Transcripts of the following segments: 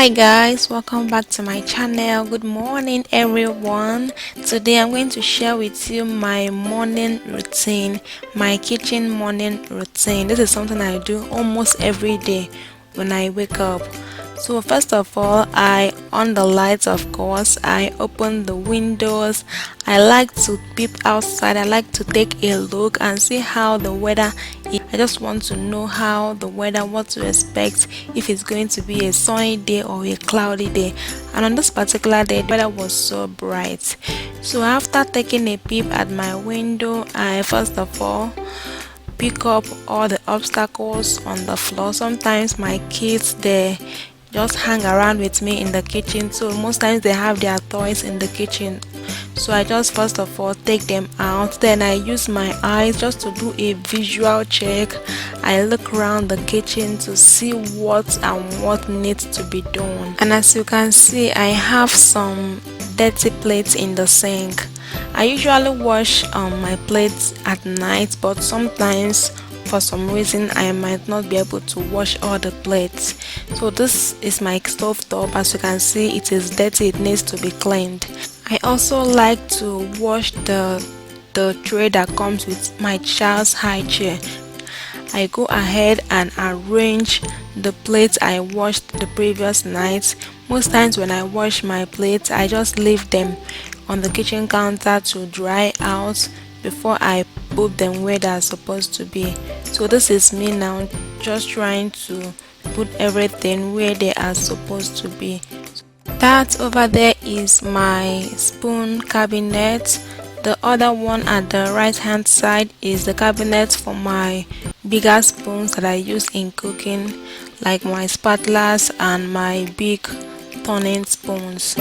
Hi guys, welcome back to my channel. Good morning everyone. Today I'm going to share with you my morning routine, my kitchen morning routine. This is something I do almost every day when I wake up. So first of all, I on the lights, of course. I open the windows. I like to peep outside. I like to take a look and see how the weather is. I just want to know how the weather, what to expect, if it's going to be a sunny day or a cloudy day. And on this particular day, the weather was so bright. So after taking a peep at my window, I first of all pick up all the obstacles on the floor. Sometimes my kids, they just hang around with me in the kitchen, so most times they have their toys in the kitchen. So I just first of all take them out, then I use my eyes just to do a visual check. I look around the kitchen to see what needs to be done. And as you can see, I have some dirty plates in the sink. I usually wash my plates at night, but sometimes for some reason I might not be able to wash all the plates. So this is my stove top. As you can see, it is dirty, it needs to be cleaned. I also like to wash the tray that comes with my child's high chair. I go ahead and arrange the plates I washed the previous night. Most times when I wash my plates, I just leave them on the kitchen counter to dry out before I put them where they are supposed to be. So this is me now, just trying to put everything where they are supposed to be. That over there is my spoon cabinet. The other one at the right hand side is the cabinet for my bigger spoons that I use in cooking, like my spatulas and my big turning spoons.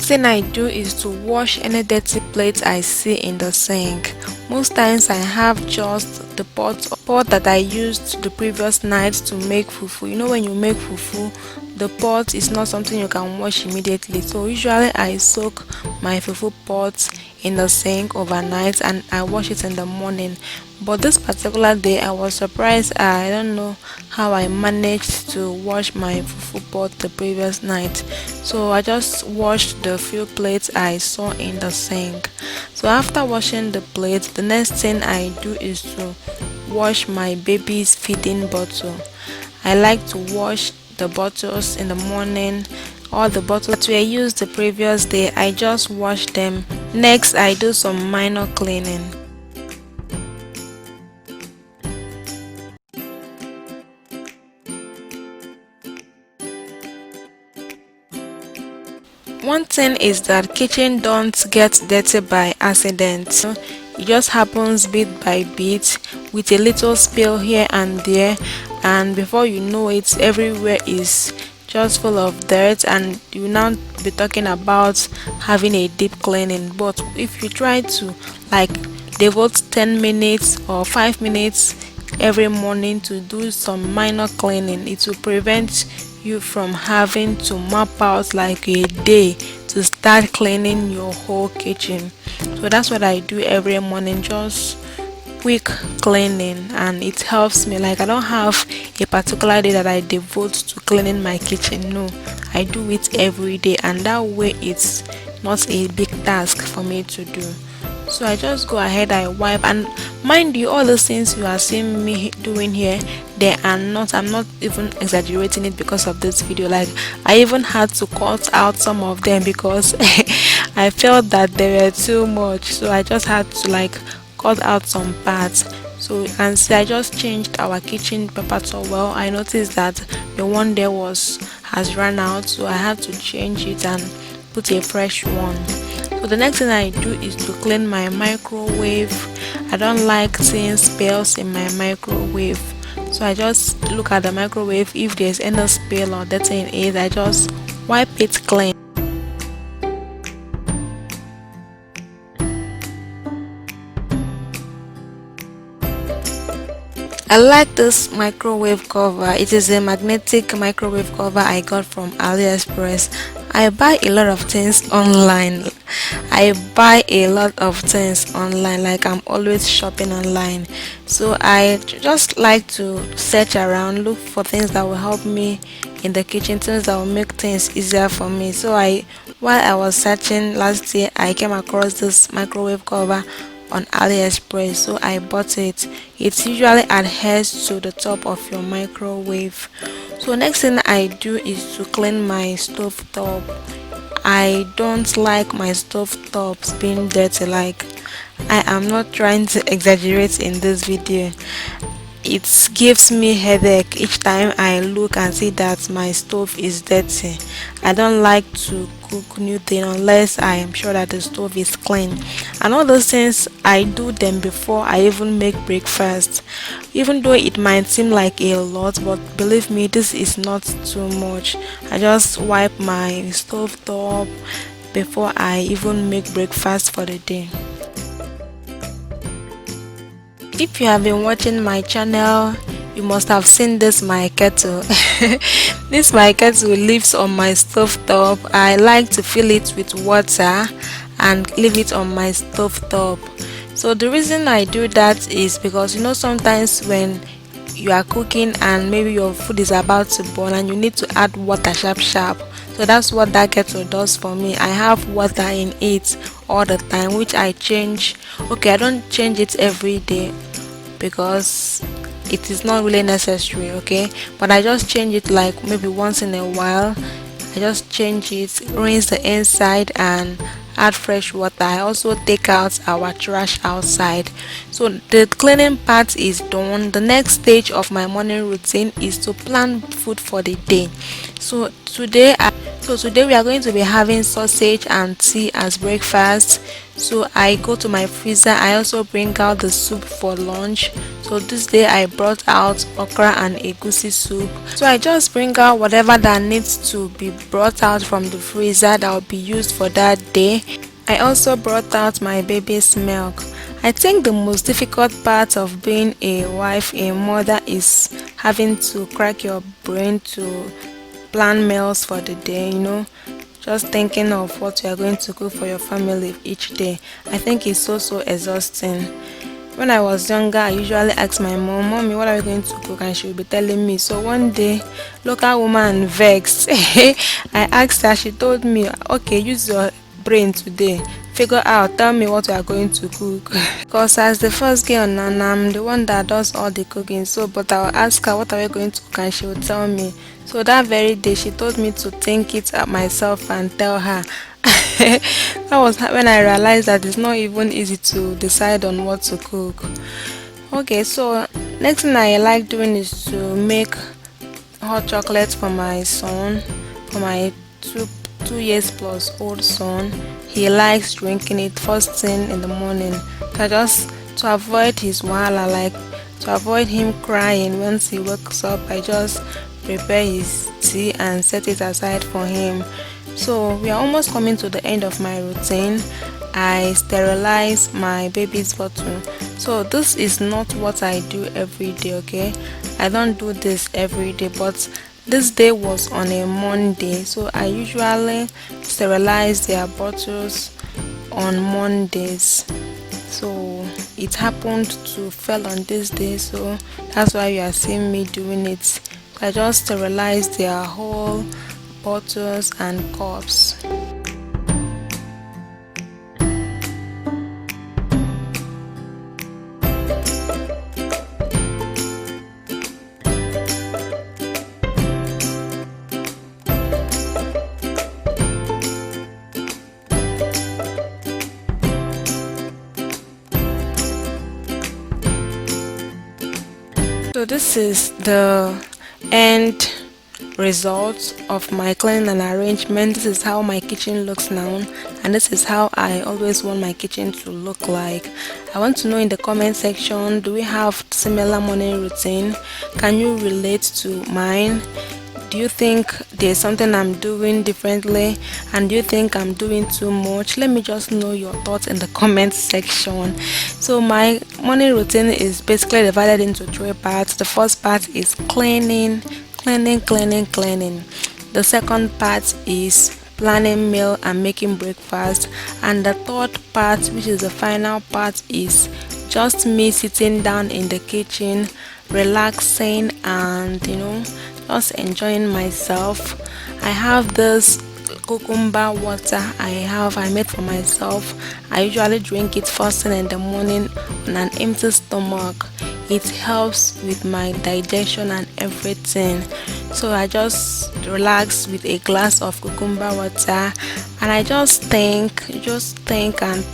Thing I do is to wash any dirty plates I see in the sink. Most times I have just the pot that I used the previous night to make fufu. You know, when you make fufu, the pot is not something you can wash immediately. So usually I soak my fufu pot in the sink overnight and I wash it in the morning. But this particular day I was surprised. I don't know how I managed to wash my fufu pot the previous night. So I just washed the few plates I saw in the sink. So after washing the plates, the next thing I do is to wash my baby's feeding bottle. I like to wash the bottles in the morning. All the bottles that were used the previous day, I just wash them. Next, I do some minor cleaning. One thing is that kitchen don't get dirty by accident. It just happens bit by bit with a little spill here and there, and before you know it, everywhere is just full of dirt, and you now be talking about having a deep cleaning. But if you try to like devote 10 minutes or 5 minutes every morning to do some minor cleaning, it will prevent you from having to map out like a day to start cleaning your whole kitchen. So that's what I do every morning, just quick cleaning, and it helps me. Like, I don't have a particular day that I devote to cleaning my kitchen. No, I do it every day, and that way it's not a big task for me to do. So I just go ahead, I wipe. And mind you, all those things you are seeing me doing here, they are not, I'm not even exaggerating it because of this video. Like, I even had to cut out some of them because I felt that they were too much, so I just had to like cut out some parts. So you can see I just changed our kitchen paper towel. I noticed that the one there was has run out, so I had to change it and put a fresh one. So the next thing I do is to clean my microwave. I don't like seeing spills in my microwave, so I just look at the microwave. If there's any spill or dirt in it, I just wipe it clean. I like this microwave cover. It is a magnetic microwave cover I got from AliExpress. I buy a lot of things online. I buy a lot of things online, like I'm always shopping online. So I just like to search around, look for things that will help me in the kitchen, things that will make things easier for me. So while I was searching last year, I came across this microwave cover on AliExpress, so I bought it. It usually adheres to the top of your microwave. So next thing I do is to clean my stove top. I don't like my stove tops being dirty. Like, I am not trying to exaggerate in this video. It gives me headache each time I look and see that my stove is dirty. I don't like to cook new thing unless I am sure that the stove is clean. And all those things I do them before I even make breakfast. Even though it might seem like a lot, but believe me, this is not too much. I just wipe my stove top before I even make breakfast for the day. If you have been watching my channel, you must have seen this my kettle. This my kettle lives on my stove top. I like to fill it with water and leave it on my stove top. So the reason I do that is because, you know, sometimes when you are cooking and maybe your food is about to burn and you need to add water sharp sharp, so that's what that kettle does for me. I have water in it all the time, which I change. Okay, I don't change it every day because it is not really necessary, okay, but I just change it like maybe once in a while. I just change it, rinse the inside and add fresh water. I also take out our trash outside. So the cleaning part is done. The next stage of my morning routine is to plan food for the day. So today we are going to be having sausage and tea as breakfast. So I go to my freezer. I also bring out the soup for lunch. So this day I brought out okra and egusi soup. So I just bring out whatever that needs to be brought out from the freezer that will be used for that day. I also brought out my baby's milk. I think the most difficult part of being a wife, a mother, is having to crack your brain to plan meals for the day, you know, just thinking of what you are going to cook for your family each day. I think it's so exhausting. When I was younger, I usually asked my mom, "Mommy, what are we going to cook?" And she would be telling me. So one day, local woman vexed. I asked her, she told me, "Okay, use your brain today. Figure out, tell me what we are going to cook." Because as the first girl, and I'm the one that does all the cooking. So, but I'll ask her, what are we going to cook? And she will tell me. So that very day, she told me to think it up myself and tell her. That was when I realized that it's not even easy to decide on what to cook. Okay, so next thing I like doing is to make hot chocolate for my son, for my 2 years plus old son. He likes drinking it first thing in the morning. So I just, to avoid his wahala, like to avoid him crying once he wakes up, I just prepare his tea and set it aside for him. So we are almost coming to the end of my routine. I sterilize my baby's bottle. So this is not what I do every day, okay? I don't do this every day, but this day was on a Monday, so I usually sterilize their bottles on Mondays. So it happened to fell on this day, so that's why you are seeing me doing it. I just sterilize their whole bottles and cups. So this is the end result of my cleaning and arrangement. This is how my kitchen looks now, and this is how I always want my kitchen to look like. I want to know in the comment section, do we have similar morning routine? Can you relate to mine? Do you think there's something I'm doing differently, and do you think I'm doing too much? Let me just know your thoughts in the comment section. So my morning routine is basically divided into three parts. The first part is cleaning. The second part is planning meal and making breakfast, and the third part, which is the final part, is just me sitting down in the kitchen, relaxing, and just enjoying myself. I have this cucumber water I made for myself. I usually drink it first thing in the morning on an empty stomach. It helps with my digestion and everything. So I just relax with a glass of cucumber water, and I just think and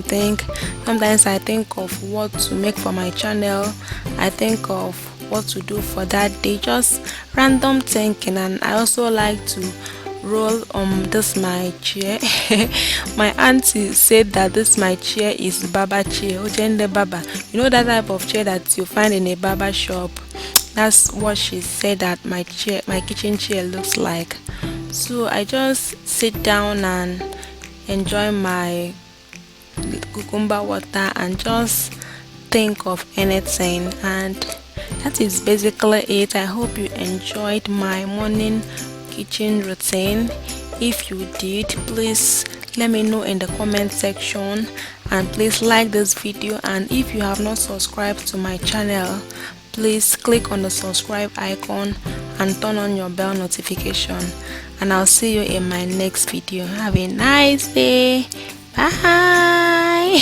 think. Sometimes I think of what to make for my channel. I think of what to do for that day, just random thinking. And I also like to roll this my chair. My auntie said that this my chair is baba chair, ojende baba. You know that type of chair that you find in a barber shop. That's what she said that my kitchen chair looks like. So I just sit down and enjoy my cucumber water and just think of anything, and that is basically it. I hope you enjoyed my morning kitchen routine. If you did, please let me know in the comment section, and please like this video. And if you have not subscribed to my channel, please click on the subscribe icon and turn on your bell notification, and I'll see you in my next video. Have a nice day. Bye.